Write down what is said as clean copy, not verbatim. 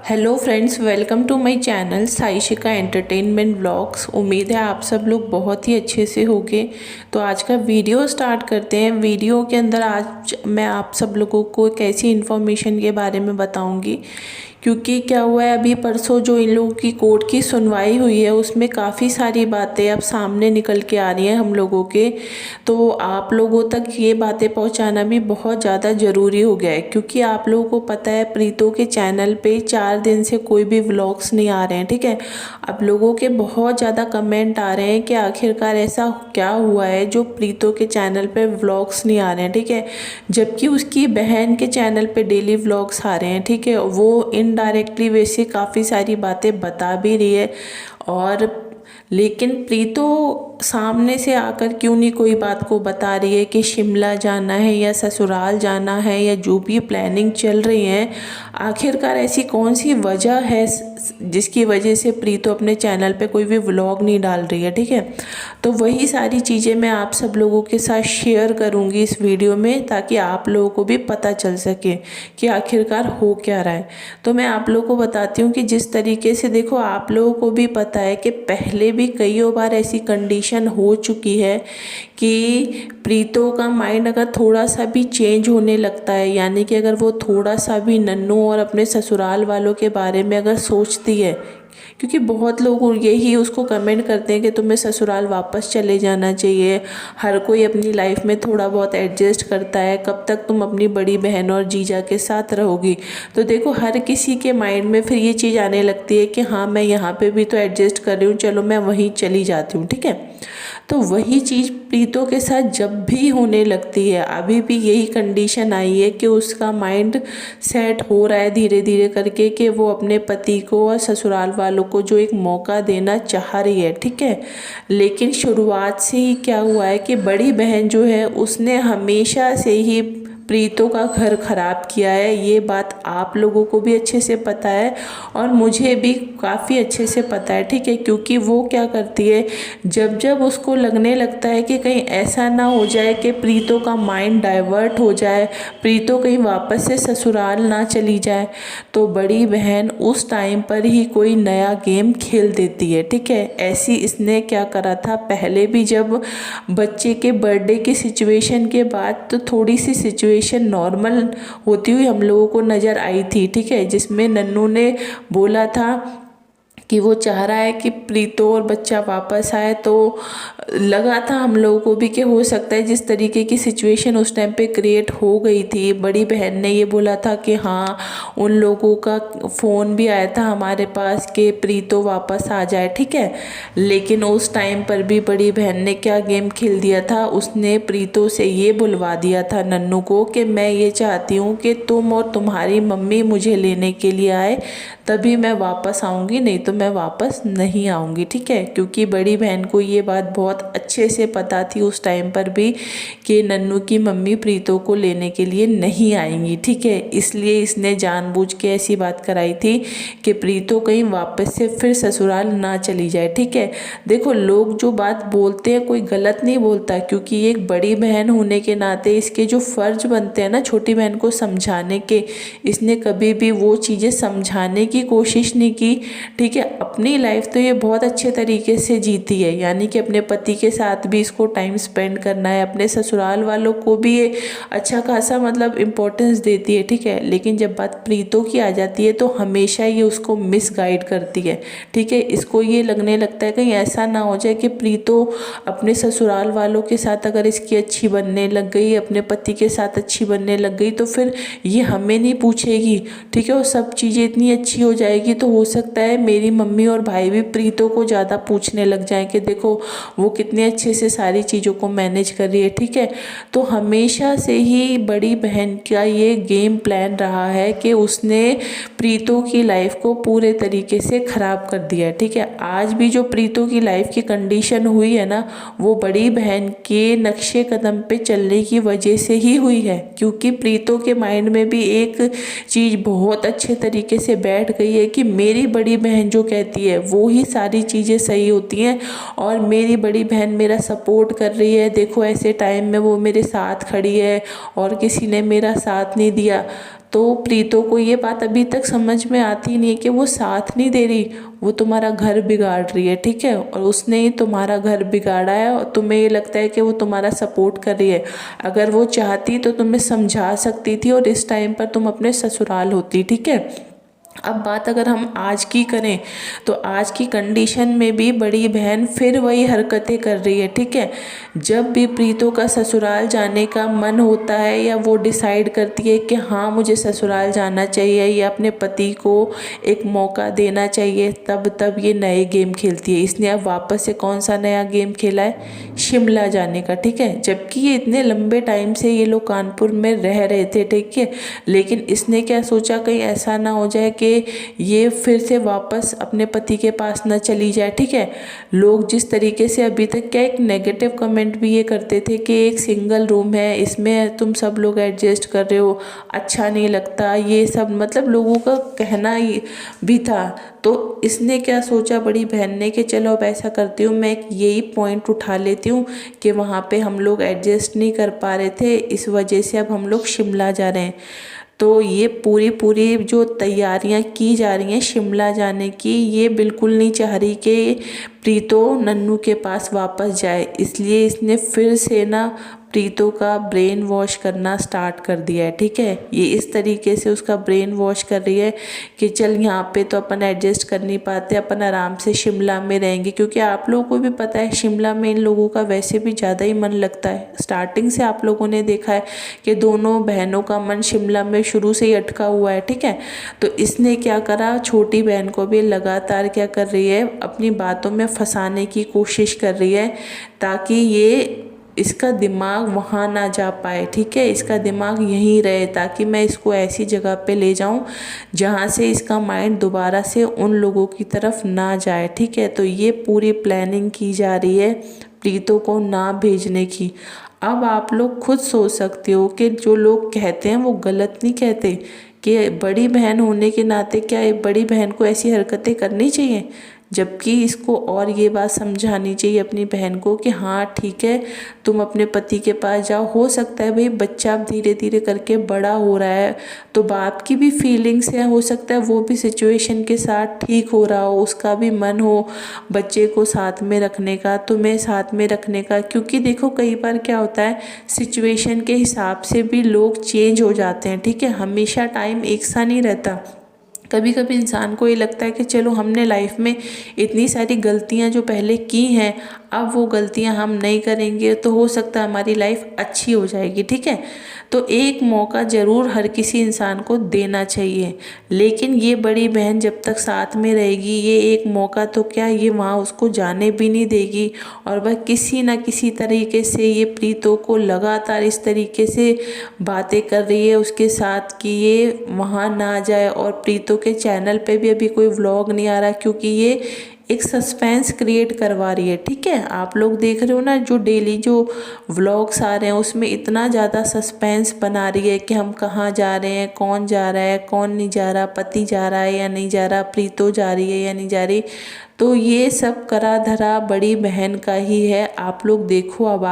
Hello friends, welcome to my channel Saishika entertainment vlogs. उम्मीद है आप सब लोग बहुत ही अच्छे से होंगे। तो आज का वीडियो स्टार्ट करते हैं। वीडियो के अंदर आज मैं आप सब लोगों को एक ऐसी इन्फॉर्मेशन के बारे में बताऊंगी, क्योंकि क्या हुआ है, अभी परसों जो इन लोगों की कोर्ट की सुनवाई हुई है उसमें काफ़ी सारी बातें अब सामने निकल के आ रही हैं हम लोगों के। तो आप लोगों तक ये बातें पहुंचाना भी बहुत ज़्यादा ज़रूरी हो गया है, क्योंकि आप लोगों को पता है प्रीतो के चैनल पे 4 दिन से कोई भी व्लॉग्स नहीं आ रहे हैं। ठीक है, अब लोगों के बहुत ज़्यादा कमेंट आ रहे हैं कि आखिरकार ऐसा क्या हुआ है जो प्रीतो के चैनल पे व्लॉग्स नहीं आ रहे हैं। ठीक है, जबकि उसकी बहन के चैनल पे डेली व्लॉग्स आ रहे हैं। ठीक है, वो इनडायरेक्टली वैसे काफ़ी सारी बातें बता भी रही है, और लेकिन प्रीतो सामने से आकर क्यों नहीं कोई बात को बता रही है कि शिमला जाना है या ससुराल जाना है या जो भी प्लानिंग चल रही है। आखिरकार ऐसी कौन सी वजह है जिसकी वजह से प्रीतो अपने चैनल पे कोई भी व्लॉग नहीं डाल रही है। ठीक है, तो वही सारी चीज़ें मैं आप सब लोगों के साथ शेयर करूँगी इस वीडियो में, ताकि आप लोगों को भी पता चल सके कि आखिरकार हो क्या रहा है। तो मैं आप लोगों को बताती हूँ कि जिस तरीके से, देखो आप लोगों को भी पता है कि पहले भी कई बार ऐसी कंडीशन हो चुकी है कि प्रीतो का माइंड अगर थोड़ा सा भी चेंज होने लगता है, यानी कि अगर वो थोड़ा सा भी नन्नू और अपने ससुराल वालों के बारे में अगर सोचती है, क्योंकि बहुत लोग यही उसको कमेंट करते हैं कि तुम्हें ससुराल वापस चले जाना चाहिए, हर कोई अपनी लाइफ में थोड़ा बहुत एडजस्ट करता है, कब तक तुम अपनी बड़ी बहन और जीजा के साथ रहोगी। तो देखो हर किसी के माइंड में फिर ये चीज़ आने लगती है कि हाँ मैं यहाँ पे भी तो एडजस्ट कर रही हूँ, चलो मैं वहीं चली जाती हूँ। ठीक है, तो वही चीज़ प्रीतो के साथ जब भी होने लगती है, अभी भी यही कंडीशन आई है कि उसका माइंड सेट हो रहा है धीरे धीरे करके कि वो अपने पति को और ससुराल वालों को जो एक मौका देना चाह रही है। ठीक है, लेकिन शुरुआत से ही क्या हुआ है कि बड़ी बहन जो है उसने हमेशा से ही प्रीतो का घर खराब किया है। ये बात आप लोगों को भी अच्छे से पता है और मुझे भी काफ़ी अच्छे से पता है। ठीक है, क्योंकि वो क्या करती है, जब जब उसको लगने लगता है कि कहीं ऐसा ना हो जाए कि प्रीतो का माइंड डाइवर्ट हो जाए, प्रीतो कहीं वापस से ससुराल ना चली जाए, तो बड़ी बहन उस टाइम पर ही कोई नया गेम खेल देती है। ठीक है, ऐसी इसने क्या करा था पहले भी, जब बच्चे के बर्थडे की सिचुएशन के बाद तो थोड़ी सी सिचुएशन नॉर्मल होती हुई हम लोगों को नज़र आई थी। ठीक है, जिसमें नन्नू ने बोला था कि वो चाह रहा है कि प्रीतो और बच्चा वापस आए, तो लगा था हम लोगों को भी कि हो सकता है, जिस तरीके की सिचुएशन उस टाइम पे क्रिएट हो गई थी, बड़ी बहन ने ये बोला था कि हाँ उन लोगों का फ़ोन भी आया था हमारे पास कि प्रीतो वापस आ जाए। ठीक है, लेकिन उस टाइम पर भी बड़ी बहन ने क्या गेम खेल दिया था, उसने प्रीतो से ये बुलवा दिया था नन्नू को कि मैं ये चाहती हूँ कि तुम और तुम्हारी मम्मी मुझे लेने के लिए आए, तभी मैं वापस आऊँगी, नहीं तो मैं वापस नहीं आऊँगी। ठीक है, क्योंकि बड़ी बहन को ये बात बहुत अच्छे से पता थी उस टाइम पर भी कि नन्नू की मम्मी प्रीतो को लेने के लिए नहीं आएंगी। ठीक है, इसलिए इसने जानबूझ के ऐसी बात कराई थी कि प्रीतो कहीं वापस से फिर ससुराल ना चली जाए। ठीक है, देखो लोग जो बात बोलते हैं कोई गलत नहीं बोलता, क्योंकि एक बड़ी बहन होने के नाते इसके जो फ़र्ज बनते हैं ना छोटी बहन को समझाने के, इसने कभी भी वो चीज़ें समझाने की कोशिश नहीं की। ठीक है, अपनी लाइफ तो ये बहुत अच्छे तरीके से जीती है, यानी कि अपने पति के साथ भी इसको टाइम स्पेंड करना है, अपने ससुराल वालों को भी ये अच्छा खासा मतलब इम्पोर्टेंस देती है। ठीक है, लेकिन जब बात प्रीतो की आ जाती है तो हमेशा ये उसको मिसगाइड करती है। ठीक है, इसको ये लगने लगता है कहीं ऐसा ना हो जाए कि प्रीतो अपने ससुराल वालों के साथ अगर इसकी अच्छी बनने लग गई, अपने पति के साथ अच्छी बनने लग गई, तो फिर ये हमें नहीं पूछेगी। ठीक है, और सब चीज़ें इतनी अच्छी हो जाएगी तो हो सकता है मेरी मम्मी और भाई भी प्रीतो को ज़्यादा पूछने लग जाएं कि देखो वो कितने अच्छे से सारी चीज़ों को मैनेज कर रही है। ठीक है, तो हमेशा से ही बड़ी बहन का ये गेम प्लान रहा है कि उसने प्रीतो की लाइफ को पूरे तरीके से ख़राब कर दिया है। ठीक है, आज भी जो प्रीतो की लाइफ की कंडीशन हुई है ना, वो बड़ी बहन के नक्शे कदम पे चलने की वजह से ही हुई है, क्योंकि प्रीतो के माइंड में भी एक चीज़ बहुत अच्छे तरीके से बैठ गई है कि मेरी बड़ी बहन जो कहती है वो ही सारी चीज़ें सही होती हैं, और मेरी बड़ी बहन मेरा सपोर्ट कर रही है, देखो ऐसे टाइम में वो मेरे साथ खड़ी है और किसी ने मेरा साथ नहीं दिया। तो प्रीतो को ये बात अभी तक समझ में आती नहीं है कि वो साथ नहीं दे रही, वो तुम्हारा घर बिगाड़ रही है, ठीक है, और उसने ही तुम्हारा घर बिगाड़ा है और तुम्हें ये लगता है कि वो तुम्हारा सपोर्ट कर रही है। अगर वो चाहती तो तुम्हें समझा सकती थी और इस टाइम पर तुम अपने ससुराल होती, ठीक है। अब बात अगर हम आज की करें तो आज की कंडीशन में भी बड़ी बहन फिर वही हरकतें कर रही है, ठीक है। जब भी प्रीतो का ससुराल जाने का मन होता है या वो डिसाइड करती है कि हाँ मुझे ससुराल जाना चाहिए या अपने पति को एक मौका देना चाहिए, तब ये नए गेम खेलती है। इसने अब वापस से कौन सा नया गेम खेला है, शिमला जाने का, ठीक है। जबकि ये इतने लंबे टाइम से ये लोग कानपुर में रह रहे थे, ठीक है, लेकिन इसने क्या सोचा कहीं ऐसा ना हो जाए कि ये फिर से वापस अपने पति के पास न चली जाए, ठीक है। लोग जिस तरीके से अभी तक क्या एक नेगेटिव कमेंट भी ये करते थे कि एक सिंगल रूम है, इसमें तुम सब लोग एडजस्ट कर रहे हो, अच्छा नहीं लगता, ये सब मतलब लोगों का कहना ही भी था। तो इसने क्या सोचा बड़ी बहन ने कि चलो अब ऐसा करती हूँ, मैं एक यही पॉइंट उठा लेती हूँ कि वहाँ पे हम लोग एडजस्ट नहीं कर पा रहे थे, इस वजह से अब हम लोग शिमला जा रहे हैं। तो ये पूरी जो तैयारियां की जा रही हैं शिमला जाने की, ये बिल्कुल नहीं चाह रही कि प्रीतो नन्नू के पास वापस जाए, इसलिए इसने फिर से ना प्रीतो का ब्रेन वॉश करना स्टार्ट कर दिया है, ठीक है। ये इस तरीके से उसका ब्रेन वॉश कर रही है कि चल यहाँ पे तो अपन एडजस्ट कर नहीं पाते, अपन आराम से शिमला में रहेंगे, क्योंकि आप लोगों को भी पता है शिमला में इन लोगों का वैसे भी ज़्यादा ही मन लगता है। स्टार्टिंग से आप लोगों ने देखा है कि दोनों बहनों का मन शिमला में शुरू से ही अटका हुआ है, ठीक है। तो इसने क्या करा, छोटी बहन को भी लगातार क्या कर रही है, अपनी बातों में फंसाने की कोशिश कर रही है ताकि ये इसका दिमाग वहाँ ना जा पाए, ठीक है, इसका दिमाग यहीं रहे, ताकि मैं इसको ऐसी जगह पे ले जाऊं जहाँ से इसका माइंड दोबारा से उन लोगों की तरफ ना जाए, ठीक है। तो ये पूरी प्लानिंग की जा रही है प्रीतो को ना भेजने की। अब आप लोग खुद सोच सकते हो कि जो लोग कहते हैं वो गलत नहीं कहते, कि बड़ी बहन होने के नाते क्या एक बड़ी बहन को ऐसी हरकतें करनी चाहिए, जबकि इसको और ये बात समझानी चाहिए अपनी बहन को कि हाँ ठीक है तुम अपने पति के पास जाओ। हो सकता है भाई बच्चा अब धीरे धीरे करके बड़ा हो रहा है, तो बाप की भी फीलिंग्स है, हो सकता है वो भी सिचुएशन के साथ ठीक हो रहा हो, उसका भी मन हो बच्चे को साथ में रखने का, तुम्हें साथ में रखने का। क्योंकि देखो कई बार क्या होता है, सिचुएशन के हिसाब से भी लोग चेंज हो जाते हैं, ठीक है, हमेशा टाइम एक सा नहीं रहता। कभी कभी इंसान को ये लगता है कि चलो हमने लाइफ में इतनी सारी गलतियां जो पहले की हैं, अब वो गलतियां हम नहीं करेंगे तो हो सकता है हमारी लाइफ अच्छी हो जाएगी, ठीक है। तो एक मौका ज़रूर हर किसी इंसान को देना चाहिए, लेकिन ये बड़ी बहन जब तक साथ में रहेगी ये एक मौका तो क्या ये वहाँ उसको जाने भी नहीं देगी, और वह किसी न किसी तरीके से ये प्रीतो को लगातार इस तरीके से बातें कर रही है उसके साथ कि ये वहाँ ना जाए। और प्रीतो के चैनल पे भी अभी कोई व्लॉग नहीं आ रहा, क्योंकि ये एक सस्पेंस क्रिएट करवा रही है, ठीक है। आप लोग देख रहे हो ना जो डेली जो व्लॉग्स आ रहे हैं उसमें इतना ज़्यादा सस्पेंस बना रही है कि हम कहाँ जा रहे हैं, कौन जा रहा है कौन नहीं जा रहा, पति जा रहा है या नहीं जा रहा, प्रीतो जा रही है या नहीं जा रही। तो ये सब करा धरा बड़ी बहन का ही है। आप लोग देखो अब